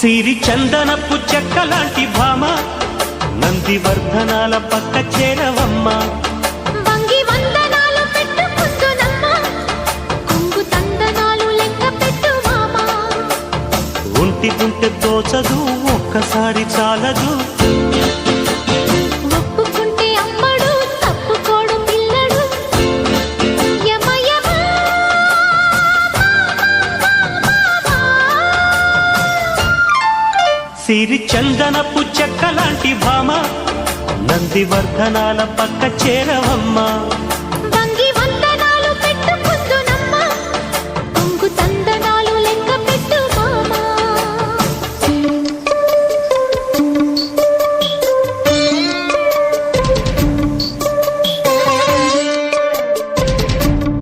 సిరి చందనపు చెక్కలాంటి భామ నందివర్ధనాల పక్క చేరవమ్మ వంగి వందనాలు పెట్టుకుంటున్నమ్మ కొంగు తందనాలు లెక్క పెట్టు మామ ఒంటి గుంటె దోచదు ఒక్కసారి చాలదు ఒప్పుకుంటే అమ్మడు తప్పుకోడు పిల్లడు యమ యమ సిరి చందనపు చెక్కలాంటి భామ నందివర్ధనాల పక్క చేరవమ్మ